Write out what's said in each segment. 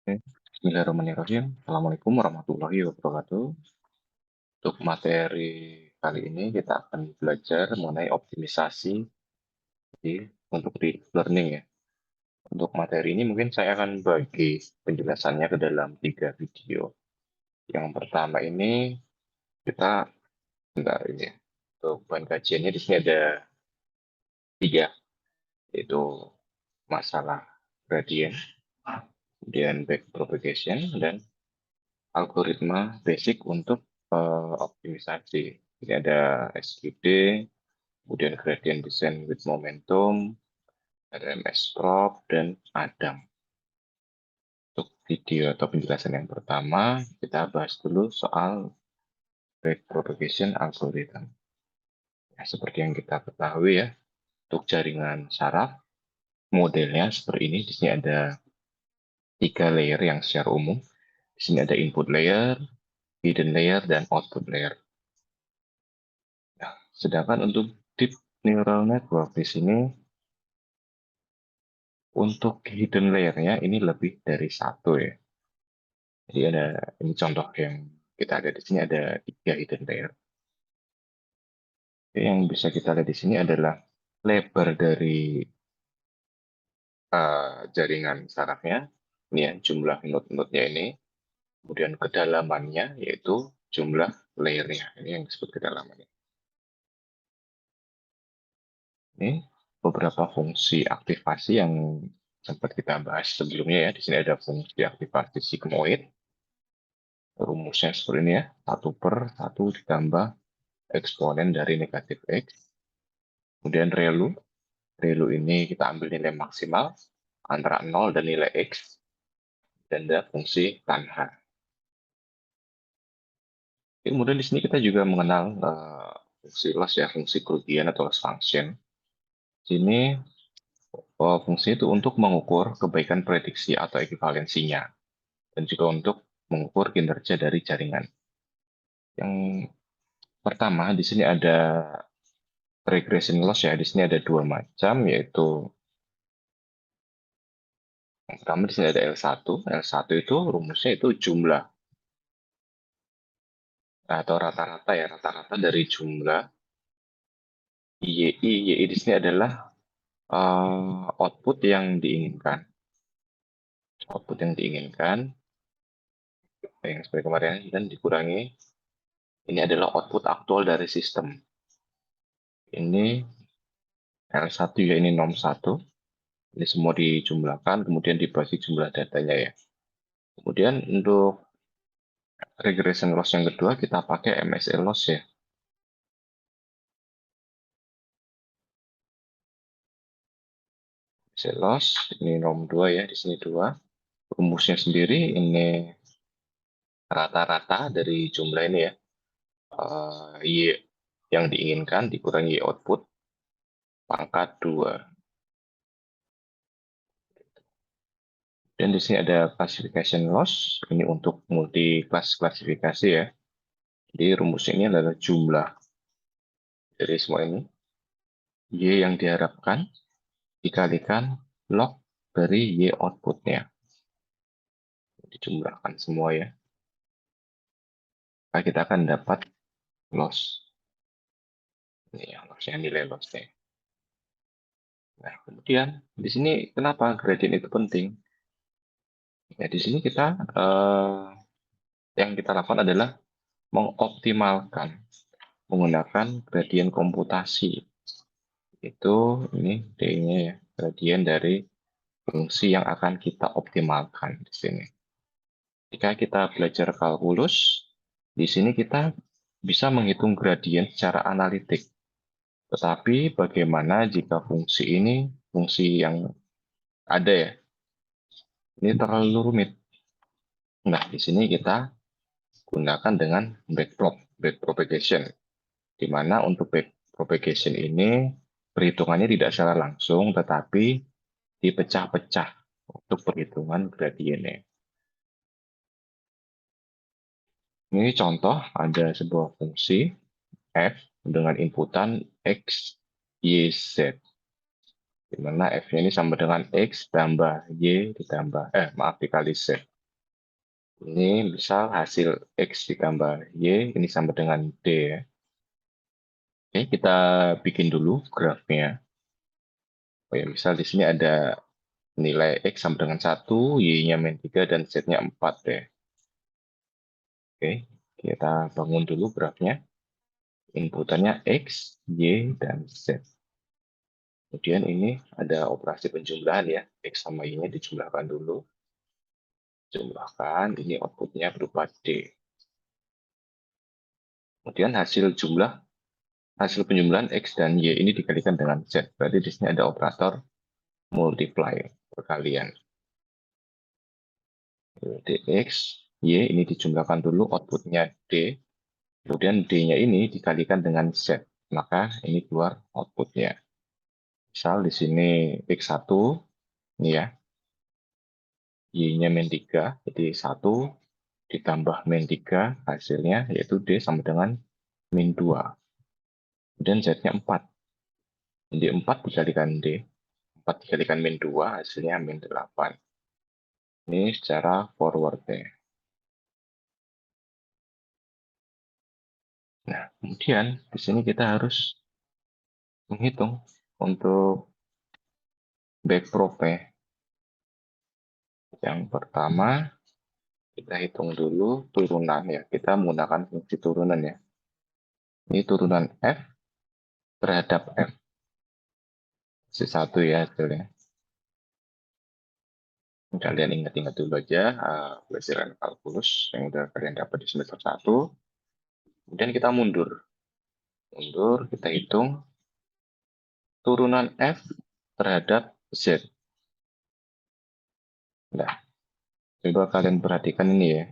Oke. Bismillahirrahmanirrahim. Assalamualaikum warahmatullahi wabarakatuh. Untuk materi kali ini kita akan belajar mengenai optimisasi untuk deep learning ya. Untuk materi ini mungkin saya akan bagi penjelasannya ke dalam 3 video. Yang pertama ini kita enggak ini ya. Untuk bahan kajiannya di sini ada 3, yaitu masalah gradient, kemudian backpropagation, dan algoritma basic untuk optimisasi. Ini ada SGD, kemudian gradient descent with momentum, RMS-prop, dan ADAM. Untuk video atau penjelasan yang pertama, kita bahas dulu soal backpropagation algorithm. Ya, seperti yang kita ketahui ya, untuk jaringan saraf, modelnya seperti ini. Di sini ada 3 layer yang secara umum. Di sini ada input layer, hidden layer, dan output layer. Nah, sedangkan untuk deep neural network di sini, untuk hidden layer-nya ini lebih dari 1 ya. Jadi ada ini contoh yang kita ada di sini ada 3 hidden layer. Yang bisa kita lihat di sini adalah lebar dari jaringan sarafnya, ini ya jumlah node-node-nya ini, kemudian kedalamannya yaitu jumlah layer-nya, ini yang disebut kedalamannya. Ini beberapa fungsi aktivasi yang sempat kita bahas sebelumnya ya. Di sini ada fungsi aktivasi sigmoid. Rumusnya seperti ini ya. 1/1 ditambah eksponen dari negatif X. Kemudian ReLU. ReLU ini kita ambil nilai maksimal antara 0 dan nilai X. Dan ada fungsi tan H. Kemudian di sini kita juga mengenal fungsi loss ya, fungsi kerugian atau loss function. Sini fungsi itu untuk mengukur kebaikan prediksi atau ekivalensinya, dan juga untuk mengukur kinerja dari jaringan. Yang pertama di sini ada regression loss ya. Di sini ada 2 macam, yaitu yang pertama di sini ada L1. L1 itu rumusnya itu jumlah atau rata-rata ya, rata-rata dari jumlah YI. YI di sini adalah output yang diinginkan. Output yang diinginkan yang seperti kemarin dan dikurangi ini adalah output aktual dari sistem. Ini L1 ya, ini nom1. Ini semua dijumlahkan, kemudian dibagi jumlah datanya ya. Kemudian untuk regression loss yang kedua, kita pakai MSE loss ya. MSE loss, ini nom2 ya, di sini 2. Rumusnya sendiri, ini rata-rata dari jumlah ini ya. Y yang diinginkan dikurangi output, pangkat 2. Dan di sini ada classification loss, ini untuk multi class klasifikasi ya. Jadi rumusnya ini adalah jumlah dari semua ini. Y yang diharapkan dikalikan log dari Y outputnya. Dijumlahkan semua ya. Maka kita akan dapat loss. Ini ya, lossnya nilai lossnya. Nah, kemudian di sini kenapa gradient itu penting? Ya, di sini kita yang kita lakukan adalah mengoptimalkan menggunakan gradient komputasi. Itu ini D-nya ya, gradient dari fungsi yang akan kita optimalkan di sini. Jika kita belajar kalkulus, di sini kita bisa menghitung gradient secara analitik. Tetapi bagaimana jika fungsi ini, fungsi yang ada ya, ini terlalu rumit. Nah, di sini kita gunakan dengan backpropagation, di mana untuk backpropagation ini perhitungannya tidak secara langsung, tetapi dipecah-pecah untuk perhitungan gradiennya. Ini contoh, ada sebuah fungsi f dengan inputan x, y, z. Di mana f-nya ini sama dengan x tambah y ditambah, maaf, dikali z. Ini misal hasil X ditambah Y, ini sama dengan D ya. Oke, kita bikin dulu grafnya. Oh ya, misal di sini ada nilai X sama dengan 1, Y-nya min 3, dan Z-nya 4 ya. Oke, kita bangun dulu grafnya. Inputannya X, Y, dan Z. Kemudian ini ada operasi penjumlahan ya. X sama Y-nya dijumlahkan dulu. Jumlahkan, ini outputnya berupa D. Kemudian hasil penjumlahan X dan Y ini dikalikan dengan Z. Berarti di sini ada operator multiply, perkalian. Dx, Y ini dijumlahkan dulu, outputnya D. Kemudian D-nya ini dikalikan dengan Z. Maka ini keluar outputnya. Misal di sini X1, ini ya, Y-nya min 3, jadi 1 ditambah min 3, hasilnya yaitu D sama dengan min 2. Kemudian Z-nya 4. Jadi 4 dikalikan D, 4 dikalikan min 2, hasilnya min 8. Ini secara forward ya. Nah, kemudian di sini kita harus menghitung untuk backprop ya. Yang pertama, kita hitung dulu turunan ya. Kita menggunakan fungsi turunan ya. Ini turunan F terhadap F. C1 ya hasilnya. Kalian ingat-ingat dulu aja pelajaran kalkulus yang udah kalian dapat di semester 1. Kemudian kita mundur. Mundur, kita hitung turunan F terhadap Z. Nah, coba kalian perhatikan ini ya.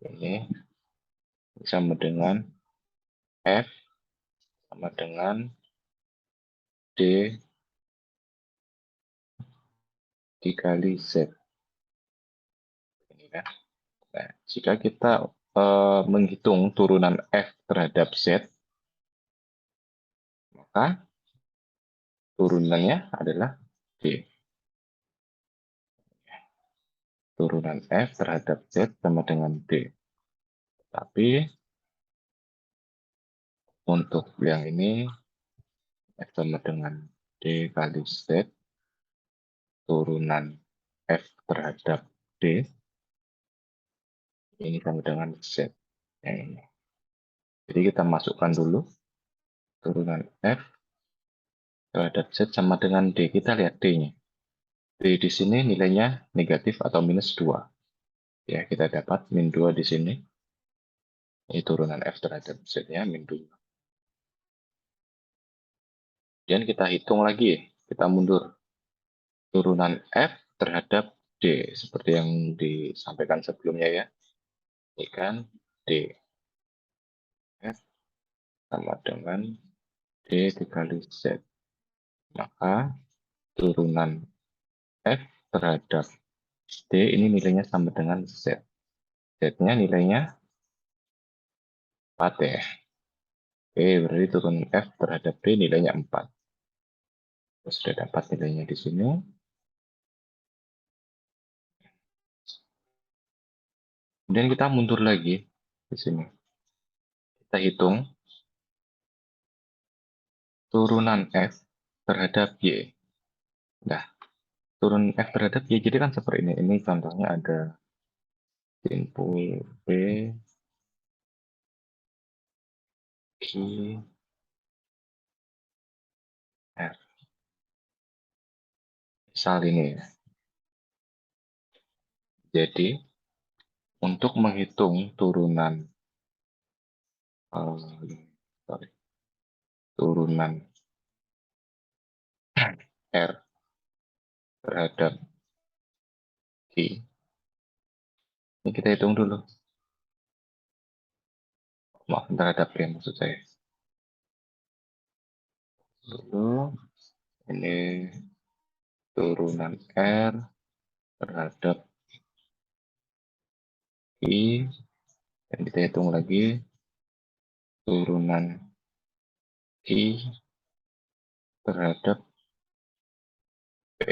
Ini sama dengan F sama dengan D dikali Z. Ini ya. Nah, jika kita menghitung turunan F terhadap Z, maka turunannya adalah D. Turunan F terhadap Z sama dengan D. Tapi untuk yang ini, F sama dengan D kali Z, turunan F terhadap D, ini sama dengan Z. Yang ini. Jadi kita masukkan dulu turunan F terhadap Z sama dengan D. Kita lihat D-nya. D di sini nilainya negatif atau minus 2. Ya, kita dapat min 2 di sini. Ini turunan F terhadap Z-nya min 2. Kemudian kita hitung lagi, kita mundur. Turunan F terhadap D, seperti yang disampaikan sebelumnya ya. Ini kan D. F sama dengan D dikali Z. Maka turunan F terhadap D ini nilainya sama dengan Z. Z-nya nilainya 4 ya. Oke, berarti turunan F terhadap D nilainya 4. Kita sudah dapat nilainya di sini. Kemudian kita mundur lagi di sini. Kita hitung turunan F terhadap Y. Nah, turun F terhadap Y jadi kan seperti ini. Ini contohnya ada input B, Q, R. Misal ini ya. Jadi, untuk menghitung turunan sorry, turunan R terhadap I, ini kita hitung dulu. Maaf, terhadap B maksud saya. Dulu, ini turunan R terhadap I, dan kita hitung lagi turunan I terhadap B.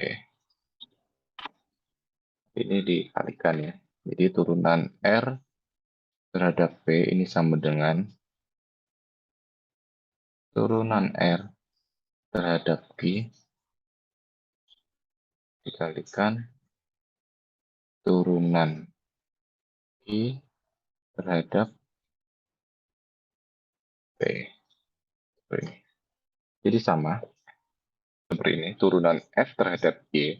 Ini dikalikan ya. Jadi turunan R terhadap P ini sama dengan turunan R terhadap Q dikalikan turunan I terhadap P. Jadi sama seperti ini, turunan F terhadap Y,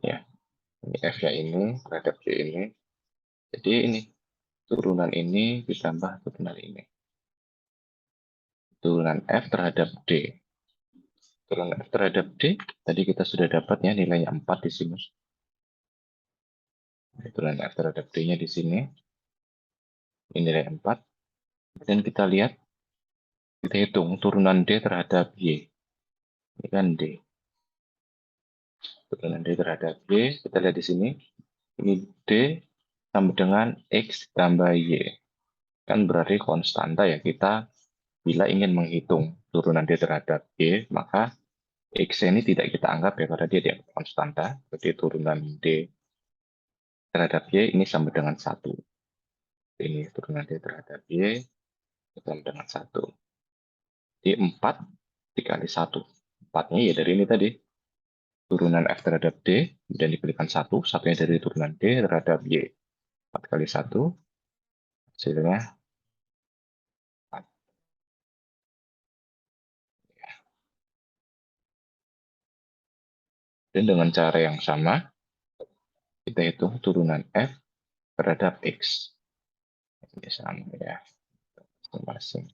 ya, ini F-nya ini terhadap Y ini. Jadi ini turunan ini ditambah turunan ini. Turunan F terhadap D. Turunan F terhadap D, tadi kita sudah dapat ya nilainya 4 di sini. Turunan F terhadap D-nya di sini. Ini nilai 4. Dan kita lihat, kita hitung turunan D terhadap Y. Ini kan D. Turunan D terhadap Y, kita lihat di sini. Ini D sama dengan X tambah Y. Kan berarti konstanta ya. Kita bila ingin menghitung turunan D terhadap Y, maka X ini tidak kita anggap ya, karena dia dianggap konstanta. Jadi turunan D terhadap Y ini sama dengan 1. Ini turunan D terhadap Y sama dengan 1. Jadi 4 dikali 1. 4-nya ya dari ini tadi. Turunan F terhadap D, dan diberikan 1. Satunya dari turunan D terhadap Y. 4 kali 1, hasilnya 4. Dan dengan cara yang sama, kita hitung turunan F terhadap X. Ini sama ya, masing-masing.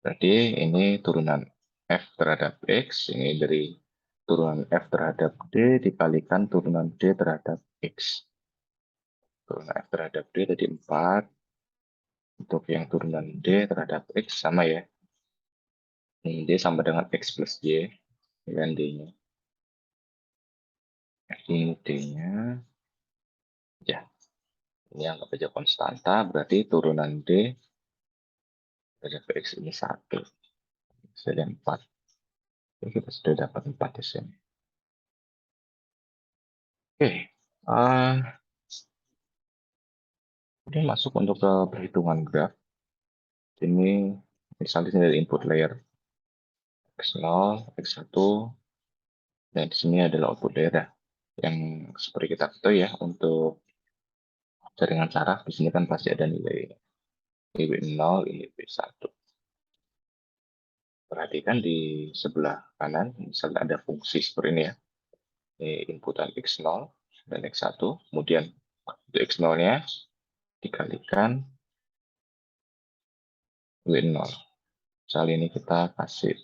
Berarti ini turunan F terhadap X, ini dari turunan F terhadap D dikalikan turunan D terhadap X. Turunan F terhadap D tadi 4. Untuk yang turunan D terhadap X sama ya. Ini D sama dengan X plus Y. Ini kan D-nya. Ini D-nya. Ya, ini anggap aja konstanta. Berarti turunan D terhadap X ini 1. Jadi 4. Jadi kita sudah dapat 4 di sini. Oke. Ini masuk untuk ke perhitungan graf. Ini misalnya dari input layer X0, X1, dan di sini adalah output daerah. Yang seperti kita ketahui ya, untuk jaringan saraf, di sini kan pasti ada nilai IB0, IB1. Perhatikan di sebelah kanan, misalnya ada fungsi seperti ini ya. Ini inputan X0 dan X1, kemudian untuk X0-nya dikalikan IB0. Misalnya ini kita kasih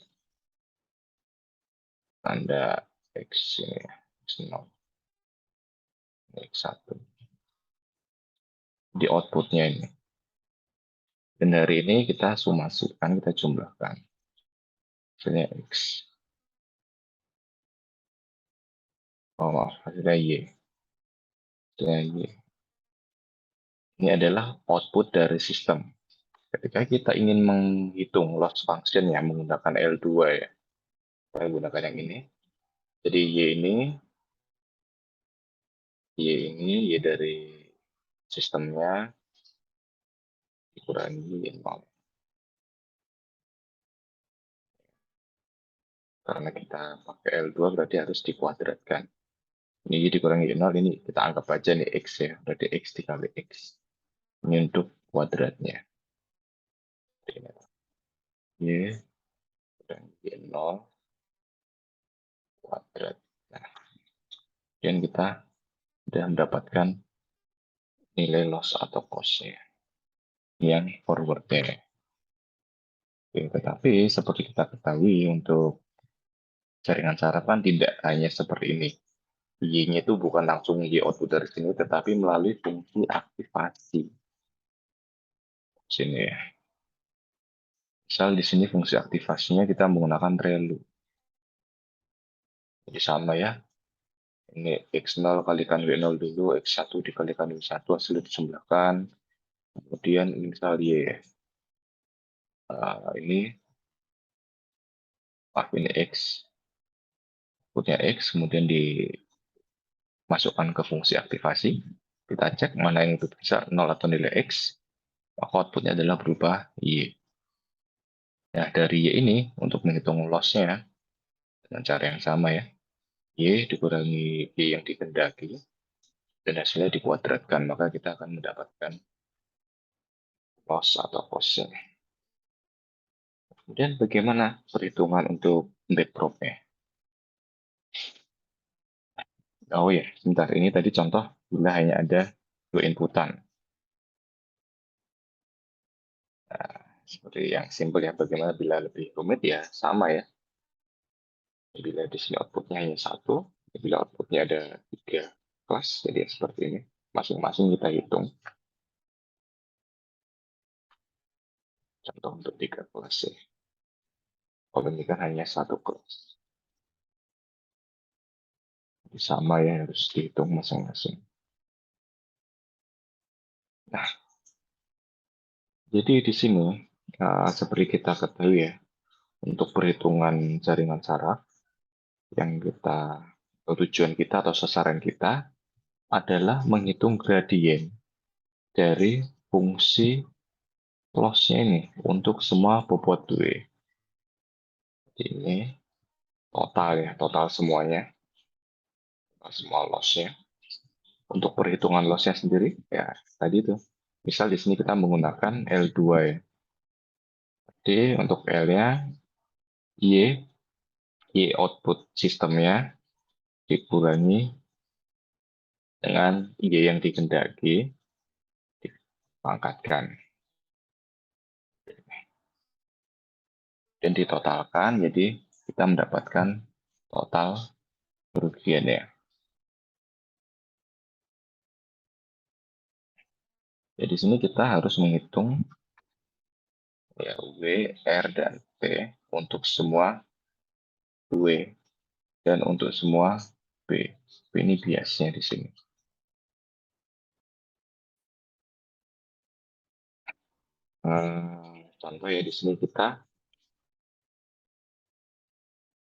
tanda X ini ya, X0, X1. Di outputnya ini. Dan dari ini kita sumasikan, kita jumlahkan. Hasilnya X. Oh maaf, hasilnya Y. Hasilnya Y. Ini adalah output dari sistem. Ketika kita ingin menghitung loss function ya, menggunakan L2 ya. Kita gunakan yang ini. Jadi Y dari sistemnya dikurangi 0. Karena kita pakai L2 berarti harus dikuadratkan. Ini dikurangi 0, ini kita anggap aja nih X ya. Berarti X dikali X. Ini untuk kuadratnya. Y kurangi 0 kuadrat. Nah, kemudian kita sudah mendapatkan nilai loss atau cost-nya yang forward there. Oke, tetapi seperti kita ketahui untuk jaringan saraf kan tidak hanya seperti ini. Y-nya itu bukan langsung Y output dari sini, tetapi melalui fungsi aktivasi. Sini ya. Misal di sini fungsi aktivasinya kita menggunakan ReLU. Jadi sama ya. Ini X0 kalikan W0 dulu, X1 dikalikan W1 hasil dijumlahkan. Kemudian ini misal Y. Ini ini X. Outputnya X, kemudian masukkan ke fungsi aktivasi, kita cek mana yang lebih besar 0 atau nilai X, maka outputnya adalah berubah Y. Nah, dari Y ini, untuk menghitung loss-nya, dengan cara yang sama ya, Y dikurangi Y yang dikendaki, dan hasilnya dikuadratkan, maka kita akan mendapatkan loss atau cost-nya. Kemudian bagaimana perhitungan untuk backprop-nya? Oh ya, sebentar. Ini tadi contoh bila hanya ada dua inputan. Nah, seperti yang simpel ya, bagaimana bila lebih rumit ya sama ya. Bila di sini outputnya hanya satu, bila outputnya ada tiga kelas, jadi seperti ini. Masing-masing kita hitung. Contoh untuk tiga kelas ya. Kalau ini kan hanya satu kelas. Jadi sama ya, harus dihitung masing-masing. Nah, jadi di sini, seperti kita ketahui ya, untuk perhitungan jaringan saraf, yang kita tujuan kita atau sasaran kita adalah menghitung gradien dari fungsi loss-nya ini untuk semua bobot W. Ini total ya, total semuanya, semua loss-nya. Untuk perhitungan loss-nya sendiri, ya tadi itu. Misal di sini kita menggunakan L2 ya. Jadi untuk L-nya, Y, Y output sistemnya dikurangi dengan Y yang dikendaki, dipangkatkan. Dan ditotalkan, jadi kita mendapatkan total kerugiannya. Jadi di sini kita harus menghitung ya, W, R, dan P untuk semua W dan untuk semua B. B ini biasnya di sini. Contoh ya di sini kita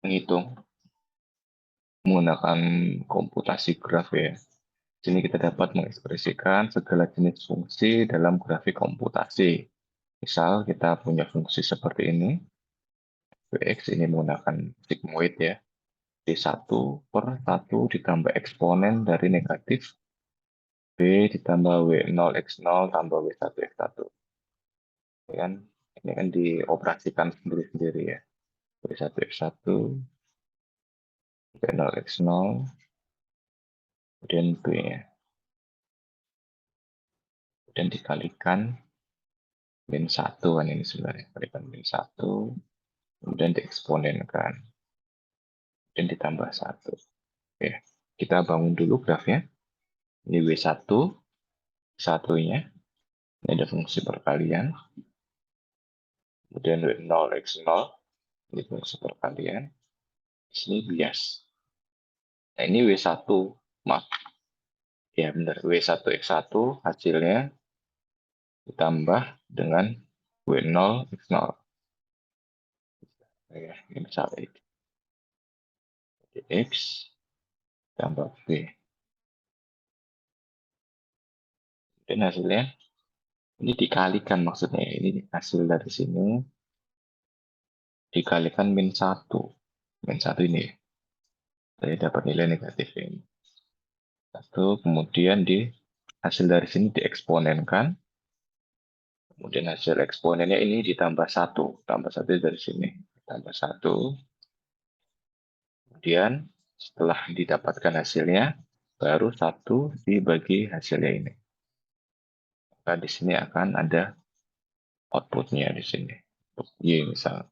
menghitung menggunakan komputasi graf ya. Di sini kita dapat mengekspresikan segala jenis fungsi dalam grafik komputasi. Misal kita punya fungsi seperti ini, Vx ini menggunakan sigmoid ya, D1/1 ditambah eksponen dari negatif B ditambah W0x0 tambah W1x1. Kan? Ini kan dioperasikan sendiri-sendiri ya. W1x1, W0x0, kemudian B-nya. Dan dikalikan min 1 kan ini sebenarnya. Kalikan min 1, kemudian dieksponenkan. Dan ditambah 1. Oke, kita bangun dulu grafnya. Ini W1, satunya. Ini ada fungsi perkalian. Kemudian W0x0, ini fungsi perkalian. Di sini bias. Nah, ini W1, maaf. Ya benar, W1x1 hasilnya ditambah dengan W0x0. Ya, ini misalnya itu. X tambah B. Dan hasilnya ini dikalikan maksudnya. Ini hasil dari sini dikalikan min 1. Min 1 ini. Saya dapat nilai negatif ini. 1, kemudian di hasil dari sini dieksponenkan. Kemudian hasil eksponennya ini ditambah 1. Tambah 1 dari sini. Tambah 1. Kemudian setelah didapatkan hasilnya, baru 1 dibagi hasilnya ini. Maka di sini akan ada outputnya di sini. Untuk Y misal.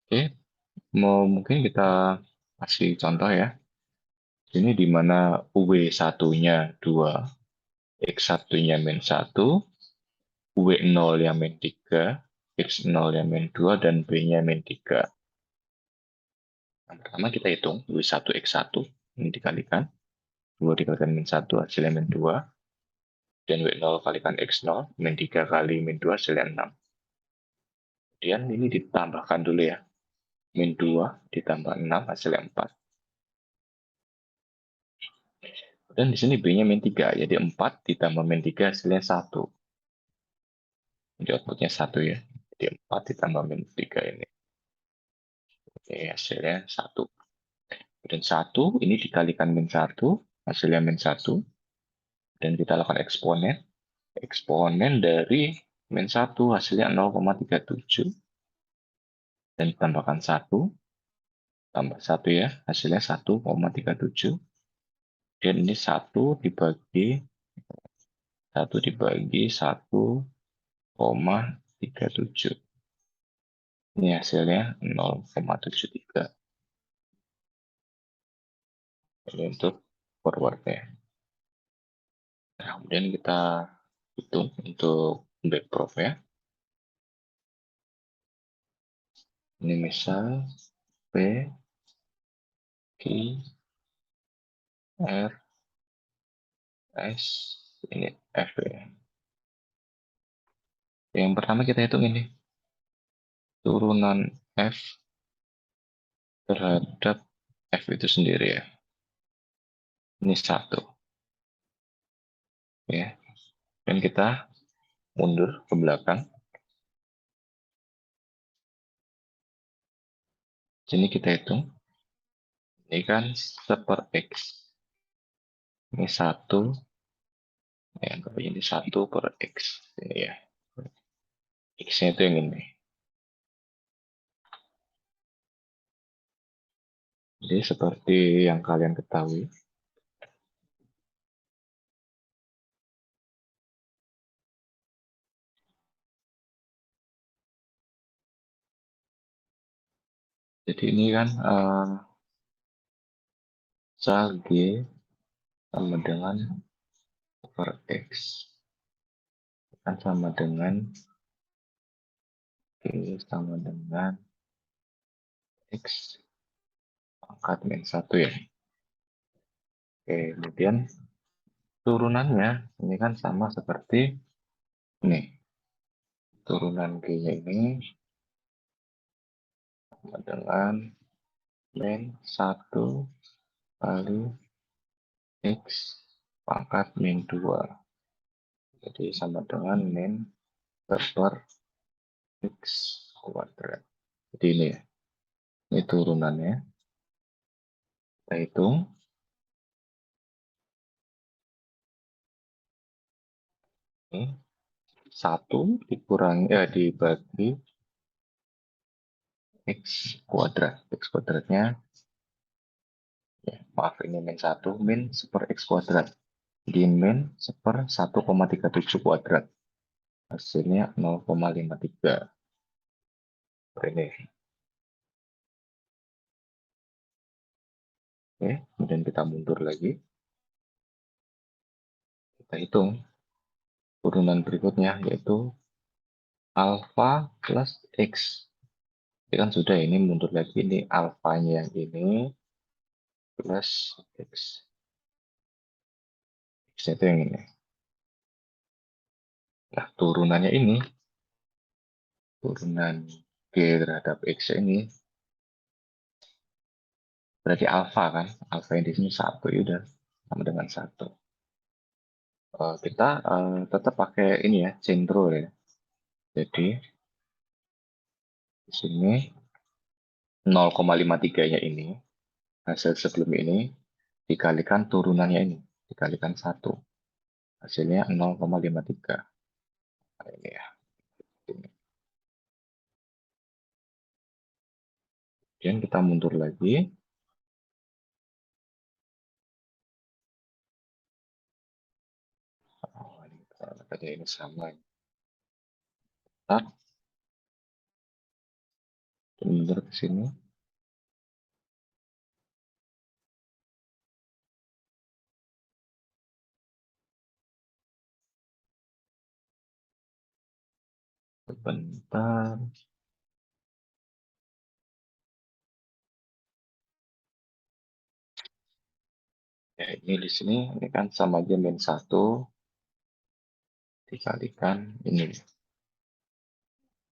Oke, mungkin kita kasih contoh ya. Ini di mana W1-nya 2, X1-nya min 1, W0-nya min 3, X0-nya min 2, dan B-nya min 3. Yang pertama kita hitung W1 X1, ini dikalikan. 2 dikalikan min 1, hasilnya min 2. Dan W0 kalikan X0, min 3 kali min 2, hasilnya 6. Kemudian ini ditambahkan dulu ya. Min 2 ditambah 6, hasilnya 4. Dan di sini B-nya min 3, jadi 4 ditambah min 3 hasilnya 1. Jadi outputnya 1 ya. Jadi 4 ditambah min 3 ini. Oke, hasilnya 1. Dan 1 ini dikalikan min 1, hasilnya min 1. Dan kita lakukan eksponen. Eksponen dari min 1 hasilnya 0,37. Dan ditambahkan 1. Tambah 1 ya, hasilnya 1,37. Dan ini 1 dibagi 1,37. Ini hasilnya 0,73. Ini untuk forwardnya. Nah, kemudian kita hitung untuk backproof ya. Ini misal P, Q, R, S, ini F ya. Yang pertama kita hitung ini. Turunan F terhadap F itu sendiri ya. Ini 1. Ya. Dan kita mundur ke belakang. Sini kita hitung. Ini kan 1 per X. Ini 1. Ya, ini 1 per X. Ini ya. X-nya itu yang ini. Jadi seperti yang kalian ketahui, jadi ini kan sal G sama dengan per X kan sama dengan G sama dengan X pangkat min 1 ya. Oke, kemudian turunannya ini kan sama seperti ini. Turunan G-nya ini sama dengan min 1 kali X pangkat min 2. Jadi sama dengan min per X kuadrat. Jadi ini ya. Ini turunannya. Kita hitung. Ini 1 dibagi X kuadrat. X kuadratnya, ya, maaf ini min 1, min 1 X kuadrat. Di min 1/1,37 kuadrat. Hasilnya 0,53. Ini. Oke, kemudian kita mundur lagi. Kita hitung turunan berikutnya, yaitu alpha plus X. Ini kan sudah, ini mundur lagi, ini alfanya yang ini plus X. X itu yang ini. Nah, turunannya ini, turunan G terhadap X ini, berarti alfa kan? Alfa yang di sini 1, ya udah sama dengan 1. Kita tetap pakai ini ya, chain rule ya. Jadi, di sini 0,53-nya ini, hasil sebelum ini, dikalikan turunannya ini, dikalikan 1. Hasilnya 0,53. Nah, ini ya. Kemudian kita mundur lagi. Oh, ini sama. Kita mundur ke sini. Sebentar. Ya, ini di sini, ini kan sama aja min 1 dikalikan ini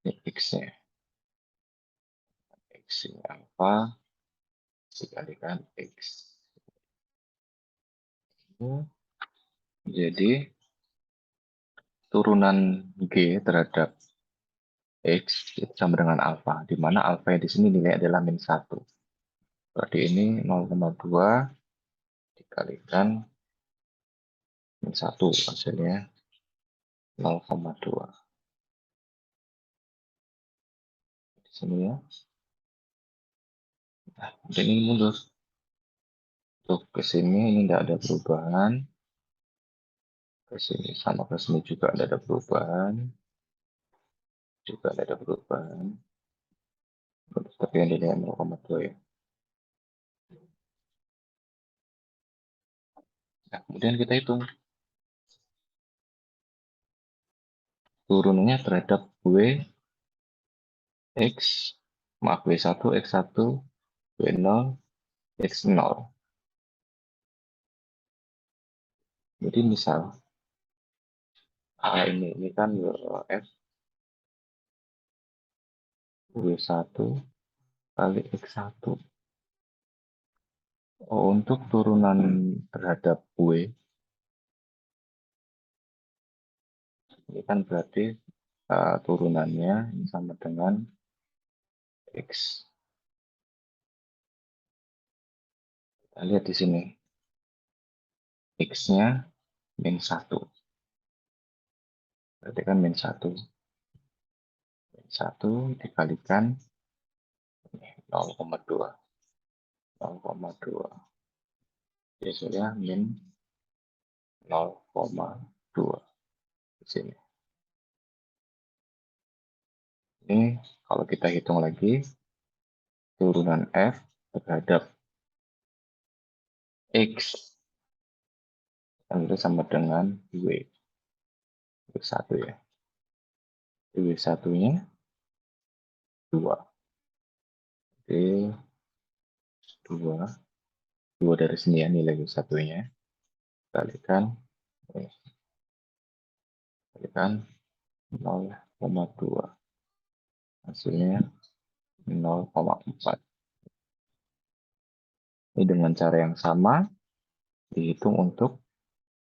X-nya. X-nya alpha dikalikan X. Jadi turunan G terhadap X itu sama dengan alfa, di mana alfa di sini nilai adalah min 1. Berarti ini 0,2 dikalikan min 1, hasilnya 0,2. Di sini ya. Nah, dan ini mundur. Untuk ke sini ini tidak ada perubahan. Ke sini sama ke sini juga tidak ada perubahan. Juga tidak ada perubahan. Tapi yang nilai 0,2 ya. Nah, kemudian kita hitung turunannya terhadap W X, maaf W1, X1, W0, X0. Jadi misal ini kan F W1 kali X1. Oh, untuk turunan terhadap W, ini kan berarti turunannya sama dengan X. Kita lihat di sini. X-nya min 1. Berarti kan min 1. Min 1 dikalikan 0,2. 0,2. Ya sudah min 0,2 di sini. Ini kalau kita hitung lagi, turunan F terhadap X itu sama dengan W1 ya. W1-nya 2. Oke, 2. 2 dari sini ya nilai W1-nya. Kalikan 0,2. Hasilnya 0,4. Ini dengan cara yang sama dihitung untuk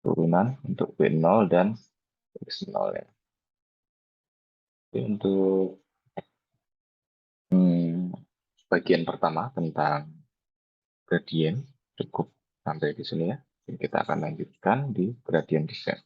turunan untuk W0 dan X0 ya. Jadi untuk bagian pertama tentang gradient cukup sampai di sini ya. Kita akan lanjutkan di gradient descent.